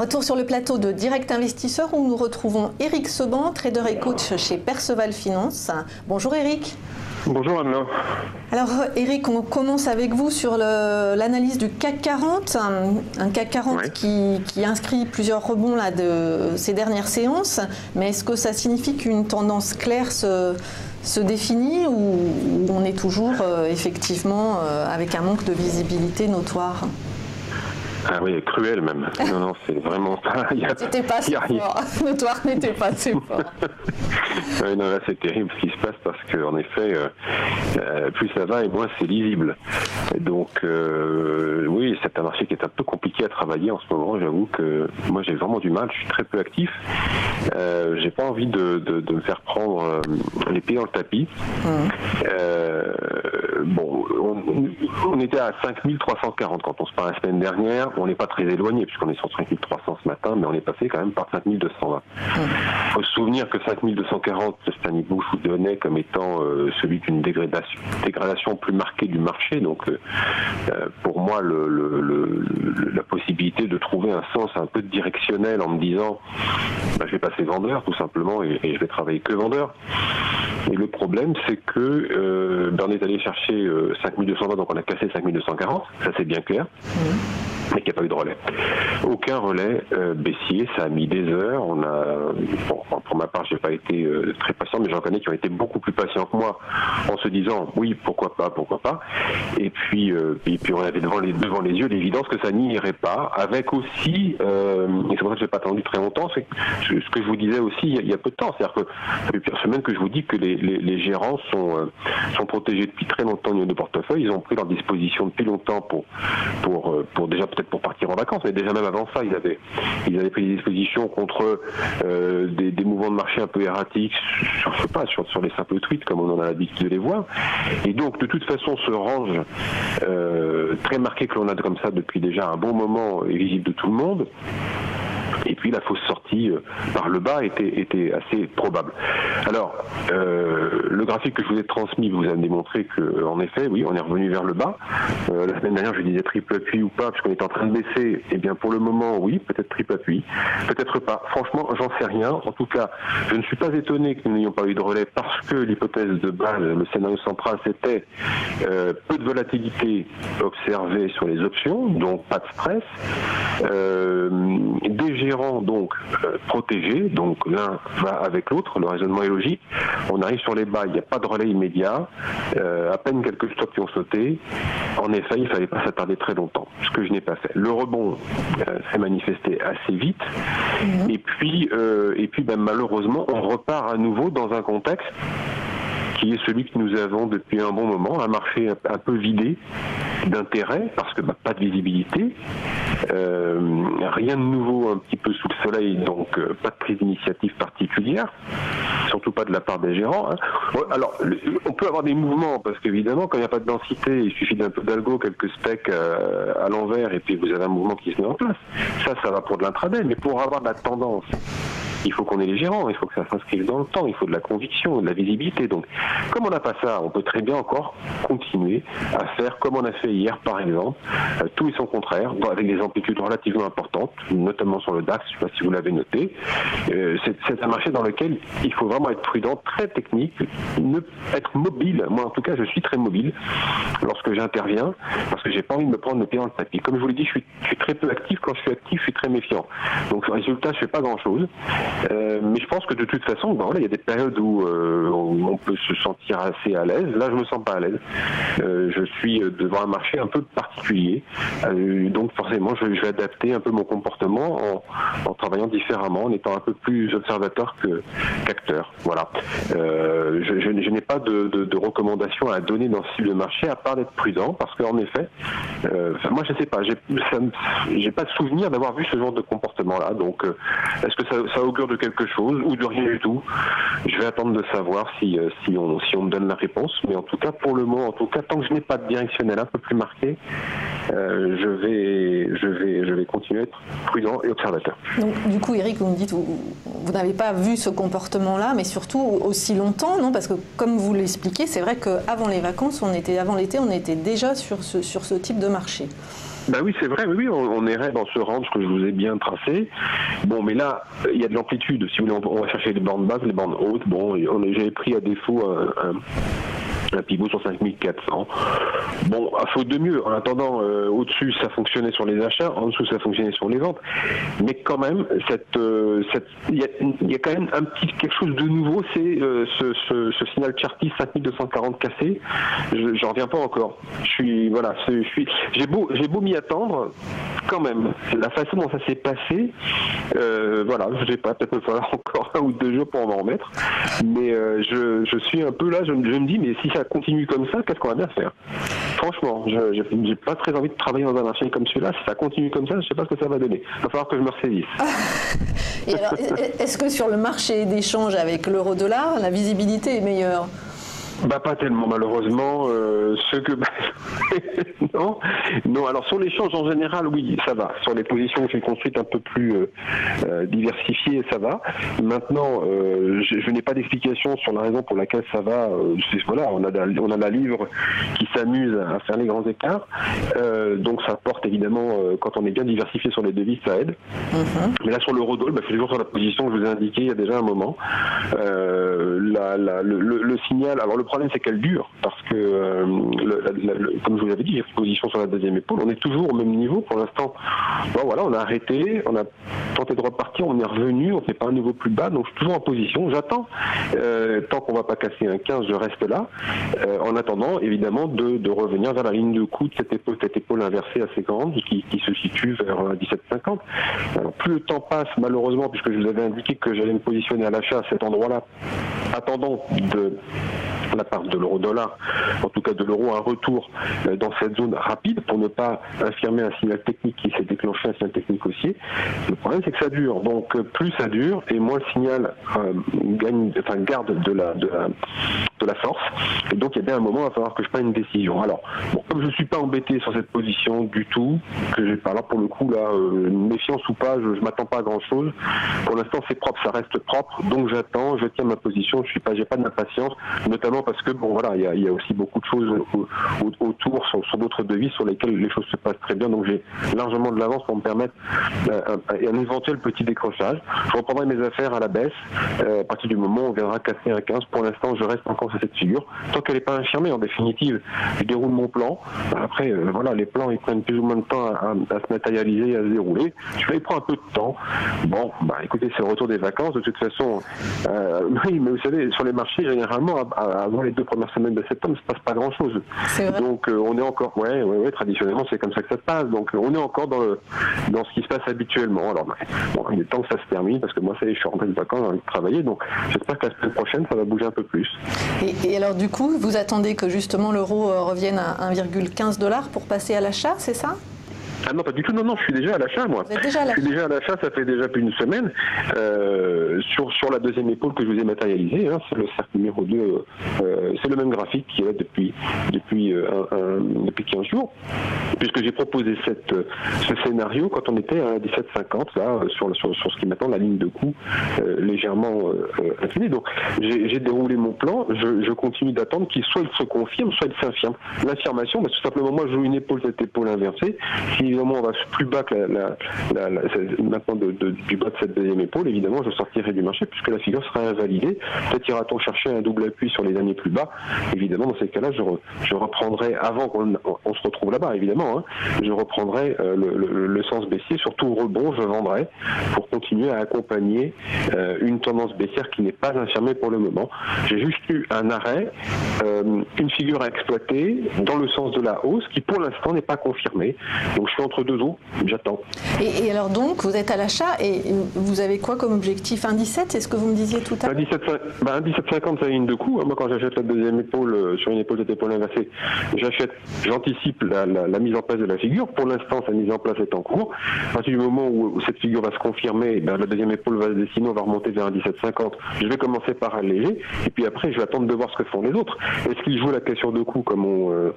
Retour sur le plateau de Direct Investisseur où nous retrouvons Éric Seban, trader et coach chez Perceval Finance. Bonjour Éric. Bonjour Anna. Alors Éric, on commence avec vous sur l'analyse du CAC 40, un CAC 40 qui inscrit plusieurs rebonds là, de ces dernières séances, mais est-ce que ça signifie qu'une tendance claire se définit ou on est toujours effectivement avec un manque de visibilité notoire ? Ah oui, cruel même. Non, c'est vraiment pas... C'était pas assez fort. Notoire n'était pas assez fort. Oui, non, là c'est terrible ce qui se passe parce qu'en effet, plus ça va et moins c'est lisible. Donc oui, c'est un marché qui est un peu compliqué à travailler en ce moment. J'avoue que moi j'ai vraiment du mal, je suis très peu actif. J'ai pas envie de me faire prendre les pieds dans le tapis. Bon, on était à 5340 quand on se parle la semaine dernière. On n'est pas très éloigné puisqu'on est sur 5300 ce matin, mais on est passé quand même par 5220. Il faut se souvenir que 5240, c'est un niveau que je vous donnais comme étant celui d'une dégradation plus marquée du marché. Donc pour moi, la possibilité de trouver un sens un peu directionnel en me disant je vais passer vendeur tout simplement et je vais travailler que vendeur. Et le problème, c'est que on est allé chercher 5220, donc on a cassé 5240, ça c'est bien clair. Mais qu'il n'y a pas eu de relais. Aucun relais baissier, ça a mis des heures. Pour ma part, j'ai pas été très patient, mais j'en connais qui ont été beaucoup plus patients que moi, en se disant oui, pourquoi pas. Et puis on avait devant les yeux l'évidence que ça n'irait pas, avec aussi, et c'est pour ça que j'ai pas attendu très longtemps, c'est ce que je vous disais aussi il y a peu de temps, c'est-à-dire que depuis plusieurs semaines que je vous dis que les gérants sont protégés depuis très longtemps au niveau de portefeuille. Ils ont pris leur disposition depuis longtemps pour déjà peut-être pour partir en vacances, mais déjà même avant ça, ils avaient pris des dispositions contre des mouvements de marché un peu erratiques, sur les simples tweets, comme on en a l'habitude de les voir. Et donc, de toute façon, ce range très marqué que l'on a comme ça depuis déjà un bon moment est visible de tout le monde. Et puis la fausse sortie par le bas était assez probable. Alors, le graphique que je vous ai transmis vous a démontré qu'en effet, oui, on est revenu vers le bas. La semaine dernière, je disais triple appui ou pas, puisqu'on est en train de baisser. Eh bien, pour le moment, oui, peut-être triple appui, peut-être pas. Franchement, j'en sais rien. En tout cas, je ne suis pas étonné que nous n'ayons pas eu de relais parce que l'hypothèse de base, le scénario central, c'était peu de volatilité observée sur les options, donc pas de stress. Des gérants donc protégés, donc l'un va avec l'autre, le raisonnement est logique. On arrive sur les bas, il n'y a pas de relais immédiat, à peine quelques stocks qui ont sauté. En effet, il ne fallait pas s'attarder très longtemps, ce que je n'ai pas fait. Le rebond s'est manifesté assez vite, et puis malheureusement, on repart à nouveau dans un contexte qui est celui que nous avons depuis un bon moment, un marché un peu vidé d'intérêt, parce que pas de visibilité, rien de nouveau un petit peu sous le soleil, donc pas de prise d'initiative particulière, surtout pas de la part des gérants. Alors, on peut avoir des mouvements, parce qu'évidemment, quand il n'y a pas de densité, il suffit d'un peu d'algo, quelques specs à l'envers, et puis vous avez un mouvement qui se met en place. Ça va pour de l'intraday, mais pour avoir de la tendance, il faut qu'on ait les gérants, il faut que ça s'inscrive dans le temps, il faut de la conviction, de la visibilité. Donc, comme on n'a pas ça, on peut très bien encore continuer à faire comme on a fait hier, par exemple, tout et son contraire, avec des amplitudes relativement importantes, notamment sur le DAX, je ne sais pas si vous l'avez noté. C'est un marché dans lequel il faut vraiment être prudent, très technique, être mobile. Moi, en tout cas, je suis très mobile lorsque j'interviens, parce que j'ai pas envie de me prendre le pied dans le tapis. Comme je vous l'ai dit, je suis très peu actif. Quand je suis actif, je suis très méfiant. Donc, résultat, je fais pas grand-chose. Mais je pense que de toute façon, il y a des périodes où on peut se sentir assez à l'aise. Là, je me sens pas à l'aise. Je suis devant un marché un peu particulier. Donc forcément, je vais adapter un peu mon comportement en travaillant différemment, en étant un peu plus observateur qu'acteur. Voilà. Je n'ai pas de recommandations à donner dans ce type de marché, à part d'être prudent, parce qu'en effet, moi je sais pas, j'ai pas de souvenir d'avoir vu ce genre de comportement-là. Donc, est-ce que ça augure de quelque chose ou de rien du tout? Je vais attendre de savoir si on me donne la réponse. Mais en tout cas, pour le moment, tant que je n'ai pas de directionnel un peu plus marqué, je vais continuer à être prudent et observateur. Donc, du coup, Éric, vous me dites, vous n'avez pas vu ce comportement-là, mais surtout aussi longtemps, non? Parce que comme vous l'expliquez, c'est vrai qu'avant les vacances, avant l'été, on était déjà sur ce type de marché. Ben oui, c'est vrai, oui, on irait dans ce range que je vous ai bien tracé. Bon, mais là, il y a de l'amplitude. Si vous voulez, on va chercher les bandes basses, les bandes hautes. Bon, j'avais pris à défaut un pivot sur 5400. Bon, à faute de mieux. En attendant, au-dessus, ça fonctionnait sur les achats, en dessous, ça fonctionnait sur les ventes. Mais quand même, il y a quand même quelque chose de nouveau, c'est ce signal Chartis 5240 cassé. J'en reviens pas encore. J'ai beau m'y attendre, quand même. La façon dont ça s'est passé, voilà, je sais pas, peut-être me falloir encore 1 ou 2 jours pour m'en remettre. Mais je suis un peu là, je me dis, mais si ça continue comme ça, qu'est-ce qu'on va bien faire? Franchement, j'ai pas très envie de travailler dans un marché comme celui-là. Si ça continue comme ça, je sais pas ce que ça va donner. Il va falloir que je me ressaisisse. Et alors, est-ce que sur le marché d'échange avec l'euro-dollar, la visibilité est meilleure? Bah pas tellement malheureusement. Non. Alors sur l'échange en général, oui, ça va. Sur les positions que j'ai construites un peu plus diversifiées, ça va. Maintenant, je n'ai pas d'explication sur la raison pour laquelle ça va. Voilà, on a la livre qui s'amuse à faire les grands écarts. Donc ça porte évidemment, quand on est bien diversifié sur les devises, ça aide. Mais là sur l'euro-dollar, je suis toujours sur la position que je vous ai indiquée il y a déjà un moment. Le signal. Alors le problème c'est qu'elle dure parce que comme je vous l'avais dit, j'ai pris position sur la deuxième épaule, on est toujours au même niveau pour l'instant. Bon, voilà, on a arrêté, on a tenté de repartir, on est revenu, on fait pas un niveau plus bas, donc je suis toujours en position, j'attends. Tant qu'on va pas casser un 15, je reste là, en attendant évidemment de revenir vers la ligne de coup de cette épaule inversée assez grande qui se situe vers 17,50. Alors, plus le temps passe, malheureusement, puisque je vous avais indiqué que j'allais me positionner à l'achat à cet endroit-là, attendant de la part de l'euro-dollar, en tout cas de l'euro, un retour dans cette zone rapide pour ne pas infirmer un signal technique qui s'est déclenché, un signal technique haussier. Le problème c'est que ça dure, donc plus ça dure et moins le signal garde de la force, et donc il y a bien un moment, il va falloir que je prenne une décision. Alors, bon, comme je ne suis pas embêté sur cette position du tout, que j'ai pas là pour le coup, là, méfiance ou pas, je ne m'attends pas à grand chose. Pour l'instant c'est propre, ça reste propre, donc j'attends, je tiens ma position, j'ai pas d'impatience, notamment parce que bon voilà, il y a aussi beaucoup de choses autour sur d'autres devises sur lesquelles les choses se passent très bien, donc j'ai largement de l'avance pour me permettre un éventuel petit décrochage. Je reprendrai mes affaires à la baisse à partir du moment où on viendra casser un 15. Pour l'instant je reste encore sur cette figure, tant qu'elle n'est pas infirmée. En définitive, je déroule mon plan. Après voilà, les plans ils prennent plus ou moins de temps à se matérialiser, à se dérouler. Il prend un peu de temps. Bon, écoutez, c'est le retour des vacances de toute façon. Oui, mais vous savez, sur les marchés généralement avant les 2 premières semaines de septembre, il ne se passe pas grand-chose. Donc on est encore, ouais, traditionnellement c'est comme ça que ça se passe. Donc on est encore dans ce qui se passe habituellement. Alors bon, il est temps que ça se termine parce que moi ça y est, je suis rentré de vacances, j'ai envie de travailler. Donc j'espère que la semaine prochaine ça va bouger un peu plus. Et alors du coup, vous attendez que justement l'euro revienne à 1,15 $ pour passer à l'achat, c'est ça? Ah non, pas du tout, non, je suis déjà à l'achat, moi. Vous êtes déjà à l'achat. Je suis déjà à l'achat, ça fait déjà plus d'une semaine. Sur la deuxième épaule que je vous ai matérialisée, c'est le cercle numéro 2, c'est le même graphique qui est là depuis 15 jours, puisque j'ai proposé ce scénario quand on était à 17,50, là, sur ce qui est maintenant la ligne de coup légèrement inclinée. Donc j'ai déroulé mon plan, je continue d'attendre qu'il soit il se confirme, soit il s'infirme. L'affirmation, tout simplement, moi je joue une épaule, cette épaule inversée. Si évidemment on va plus bas que maintenant du bas de cette deuxième épaule, évidemment je sortirai du marché puisque la figure sera invalidée. Peut-être ira-t-on chercher un double appui sur les derniers plus bas. Évidemment dans ces cas-là je reprendrai, avant qu'on se retrouve là-bas évidemment, je reprendrai le sens baissier, surtout rebond je vendrai pour continuer à accompagner une tendance baissière qui n'est pas infirmée pour le moment. J'ai juste eu un arrêt, une figure à exploiter dans le sens de la hausse qui pour l'instant n'est pas confirmée. Donc je suis entre deux eaux, j'attends. Et alors donc, vous êtes à l'achat et vous avez quoi comme objectif? 1,17, c'est ce que vous me disiez tout à l'heure? 1,1750, c'est la ligne de coup. Moi, quand j'achète la deuxième épaule, sur une épaule cette épaule inversée, j'anticipe la mise en place de la figure. Pour l'instant, sa mise en place est en cours. À partir du moment où cette figure va se confirmer, la deuxième épaule va se dessiner, on va remonter vers 1,1750. Je vais commencer par alléger, et puis après, je vais attendre de voir ce que font les autres. Est-ce qu'ils jouent la cassure de coup comme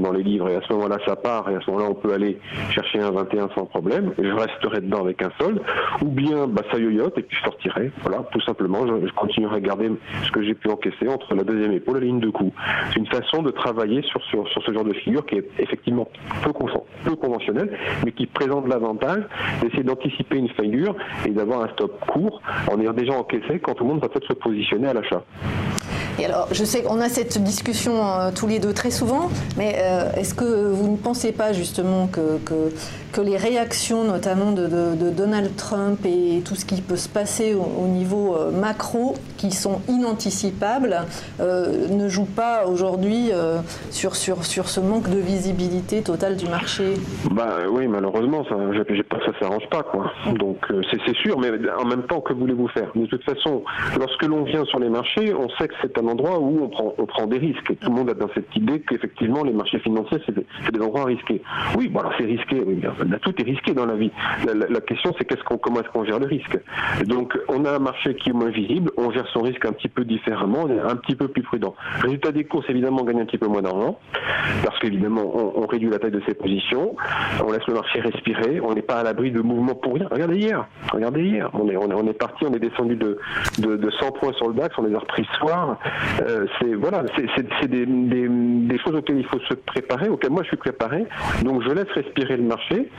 dans les livres, et à ce moment-là, ça part, et à ce moment-là, bon là on peut aller chercher un 21 sans problème, je resterai dedans avec un solde, ou bien ça yoyote et puis je sortirai, voilà, tout simplement, je continuerai à garder ce que j'ai pu encaisser entre la deuxième épaule et la ligne de cou. C'est une façon de travailler sur ce genre de figure qui est effectivement peu conventionnelle, mais qui présente l'avantage d'essayer d'anticiper une figure et d'avoir un stop court en ayant déjà encaissé quand tout le monde va peut-être se positionner à l'achat. Et alors, je sais qu'on a cette discussion tous les deux très souvent, mais est-ce que vous ne pensez pas justement que les réactions notamment de Donald Trump et tout ce qui peut se passer au niveau macro, qui sont inanticipables, ne jouent pas aujourd'hui sur ce manque de visibilité totale du marché? Oui, malheureusement, ça s'arrange pas, quoi. Donc c'est sûr, mais en même temps, que voulez-vous faire? De toute façon, lorsque l'on vient sur les marchés, on sait que c'est un endroit où on prend des risques. Et tout le monde a dans cette idée qu'effectivement les marchés financiers c'est des endroits risqués. Oui, bon alors c'est risqué, oui, bien, tout est risqué dans la vie. La question c'est comment est-ce qu'on gère le risque. Donc on a un marché qui est moins visible, on gère son risque un petit peu différemment, on est un petit peu plus prudent. Résultat des courses, évidemment, on gagne un petit peu moins d'argent, parce qu'évidemment on réduit la taille de ses positions, on laisse le marché respirer, on n'est pas à l'abri de mouvements pour rien. Regardez hier, on est parti, on est descendu de 100 points sur le DAX, on les a repris ce soir. C'est des choses auxquelles il faut se préparer, auxquelles moi je suis préparé, donc je laisse respirer le marché.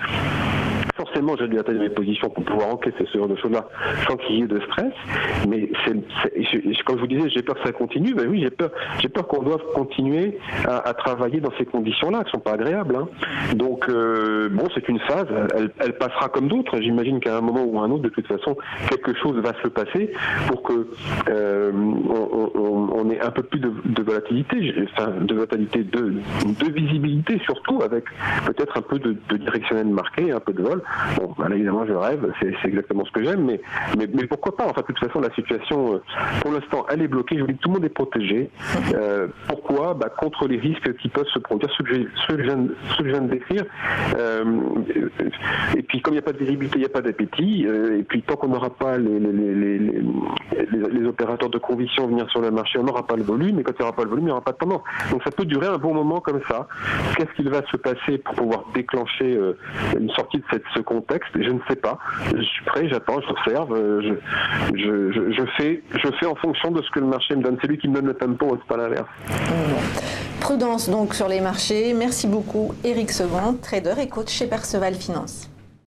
Forcément, j'ai dû la taille de mes positions pour pouvoir encaisser ce genre de choses-là sans qu'il y ait de stress. Mais comme je vous disais, j'ai peur que ça continue. Ben oui, j'ai peur qu'on doive continuer à travailler dans ces conditions-là, qui sont pas agréables. Hein. Donc, c'est une phase. Elle passera comme d'autres. J'imagine qu'à un moment ou à un autre, de toute façon, quelque chose va se passer pour que on ait un peu plus de volatilité, de visibilité surtout, avec peut-être un peu de directionnel marqué, un peu de vol. Bon, là, évidemment, je rêve, c'est exactement ce que j'aime, mais pourquoi pas? Enfin, de toute façon, la situation, pour l'instant, elle est bloquée. Je vous dis, tout le monde est protégé. Pourquoi? Contre les risques qui peuvent se produire, ceux que je viens de décrire. Et puis, comme il n'y a pas de visibilité, il n'y a pas d'appétit. Et puis, tant qu'on n'aura pas les opérateurs de conviction venir sur le marché, on n'aura pas le volume. Et quand il n'y aura pas le volume, il n'y aura pas de tendance. Donc, ça peut durer un bon moment comme ça. Qu'est-ce qu'il va se passer pour pouvoir déclencher une sortie de ce contexte? Je ne sais pas. Je suis prêt, j'attends, j'observe, je fais en fonction de ce que le marché me donne. C'est lui qui me donne le tempo, c'est pas l'inverse. Prudence donc sur les marchés. Merci beaucoup Éric Sevent, trader et coach chez Perceval Finance.